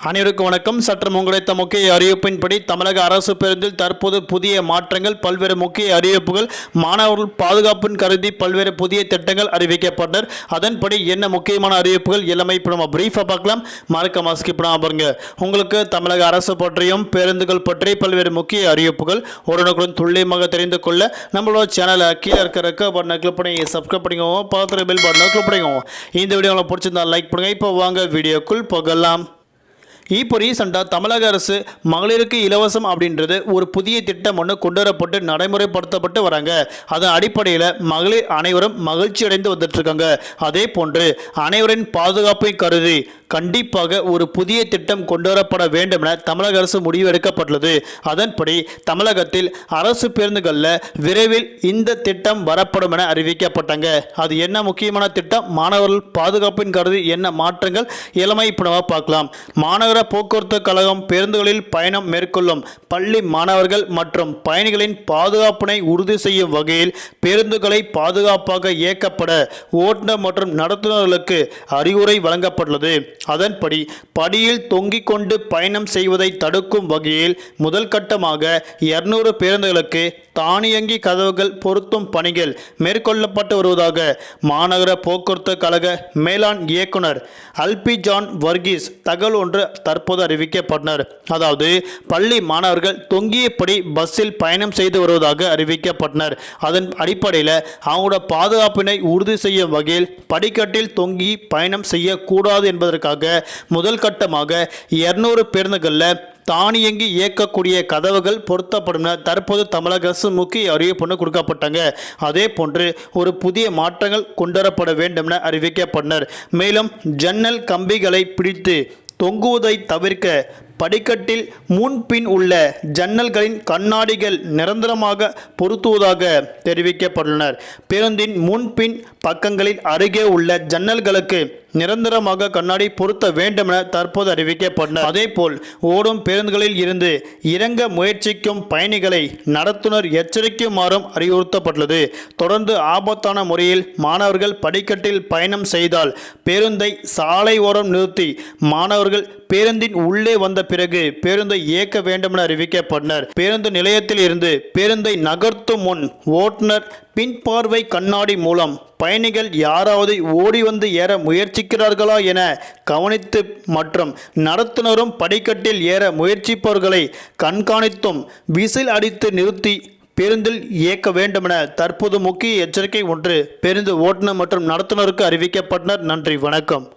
அனைவருக்கும் வணக்கம். சற்று முன்வைத்த முக்கிய அறிவிப்பின்படி தமிழக அரசு பேருந்தில் தற்போது புதிய மாற்றங்கள், பல்வேறு முக்கிய அறிவிப்புகள், மாணவர்கள் பாதுகாப்பின் கருதி பல்வேறு புதிய திட்டங்கள் அறிவிக்கப்பட்டனர். அதன்படி என்ன முக்கியமான அறிவிப்புகள் எல்லாமே இப்போ நம்ம பிரீஃபாக பார்க்கலாம். மறக்காம ஸ்கிப் பண்ணாம பாருங்க. உங்களுக்கு தமிழக அரசு பற்றியும் பேருந்துகள் பற்றி பல்வேறு முக்கிய அறிவிப்புகள் உடனுக்குடன் துல்லியமாக தெரிந்து கொள்ள நம்மளோட சேனலை கீழே இருக்கிற பட்டனை கிளிக் பண்ணி சப்ஸ்கிரைப் பண்ணிக்கோங்க. பக்கத்தில் பெல் பட்டனை கிளிக் பண்ணிக்கோங்க. இந்த வீடியோ உங்களுக்கு பிடிச்சிருந்தா லைக் பண்ணுங்க. இப்போ வாங்க வீடியோக்குள் போகலாம். இப்போ ரீசெண்டாக தமிழக அரசு மகளிருக்கு இலவசம் அப்படின்றது ஒரு புதிய திட்டம் ஒன்று கொண்டு வரப்பட்டு நடைமுறைப்படுத்தப்பட்டு வராங்க. அதன் அடிப்படையில் மகளிர் அனைவரும் மகிழ்ச்சி அடைந்து வந்துட்டுருக்காங்க. அதே போன்று அனைவரின் பாதுகாப்பை கருதி கண்டிப்பாக ஒரு புதிய திட்டம் கொண்டு வரப்பட வேண்டும் என தமிழக அரசு முடிவு எடுக்கப்பட்டுள்ளது. அதன்படி தமிழகத்தில் அரசு பேருந்துகளில் விரைவில் இந்த திட்டம் வரப்படும் என அறிவிக்கப்பட்டாங்க. அது என்ன முக்கியமான திட்டம், மாணவர்கள் பாதுகாப்பின் கருதி என்ன மாற்றங்கள் எல்லாமே இப்போ நம்ம பார்க்கலாம். மாநகர போக்குவரத்து கழகம் பேருந்துகளில் பயணம் மேற்கொள்ளும் பள்ளி மாணவர்கள் மற்றும் பயணிகளின் பாதுகாப்பினை உறுதி செய்யும் வகையில் பேருந்துகளை பாதுகாப்பாக இயக்கப்பட ஓட்டுநர் மற்றும் நடத்துனர்களுக்கு அறிவுரை வழங்கப்பட்டுள்ளது. அதன்படி படியில் தொங்கிக் கொண்டு பயணம் செய்வதை தடுக்கும் வகையில் முதல் கட்டமாக 200 பேருந்துகளுக்கு தானியங்கி கதவுகள் பொருத்தும் பணிகள் மேற்கொள்ளப்பட்டு வருவதாக மாநகர போக்குவரத்து கழக மேலாண் இயக்குனர் அல்பி ஜான் வர்கீஸ் தகவல் ஒன்று தற்போது அறிவிக்கப்பட்டனர். அதாவது பள்ளி மாணவர்கள் தொங்கியபடி பஸ்ஸில் பயணம் செய்து வருவதாக அறிவிக்கப்பட்டனர். அதன் அடிப்படையில் அவங்களோட பாதுகாப்பினை உறுதி செய்யும் வகையில் படிக்கட்டில் தொங்கி பயணம் செய்யக்கூடாது என்பதற்காக முதல் கட்டமாக 200 பேருந்துகளில் தானியங்கி இயக்கக்கூடிய கதவுகள் பொருத்தப்படும் என தற்போது தமிழக அரசு முக்கிய அறிவிப்பு கொடுக்கப்பட்டாங்க. அதே போன்று ஒரு புதிய மாற்றங்கள் கொண்டுவரப்பட வேண்டும் என அறிவிக்கப்பட்டனர். மேலும் ஜன்னல் கம்பிகளை பிடித்து தொங்குவதை தவிர்க்க படிக்கட்டில் முன்பின் உள்ள ஜன்னல்களின் கண்ணாடிகள் நிரந்தரமாக பொருத்துவதாக தெரிவிக்கப்பட்டுள்ளனர். பேருந்தின் முன்பின் பக்கங்களில் அருகே உள்ள ஜன்னல்களுக்கு நிரந்தரமாக கண்ணாடி பொருத்த வேண்டும் என தற்போது அறிவிக்கப்பட்டனர். அதேபோல் ஓடும் பேருந்துகளில் இருந்து இறங்க முயற்சிக்கும் பயணிகளை நடத்துனர் எச்சரிக்குமாறும் அறிவுறுத்தப்பட்டுள்ளது. தொடர்ந்து ஆபத்தான முறையில் மாணவர்கள் படிக்கட்டில் பயணம் செய்தால் பேருந்தை சாலை ஓரம் நிறுத்தி மாணவர்கள் பேருந்தின் உள்ளே வந்த பிறகு பேருந்தை இயக்க வேண்டும் என அறிவிக்கப்பட்டனர். பேருந்து நிலையத்தில் இருந்து பேருந்தை நகர்த்தும் முன் ஓட்டுநர் பின்பார்வை கண்ணாடி மூலம் பயணிகள் யாராவது ஓடி வந்து ஏற முயற்சிக்கிறார்களா என கவனித்து மற்றும் நடத்துனரும் படிக்கட்டில் ஏற முயற்சிப்பவர்களை கண்காணித்தும் விசில் அடித்து நிறுத்தி பேருந்தில் இயக்க வேண்டும் என தற்போது முக்கிய எச்சரிக்கை ஒன்று பேருந்து ஓட்டுநர் மற்றும் நடத்துனருக்கு அறிவிக்கப்பட்டனர். நன்றி, வணக்கம்.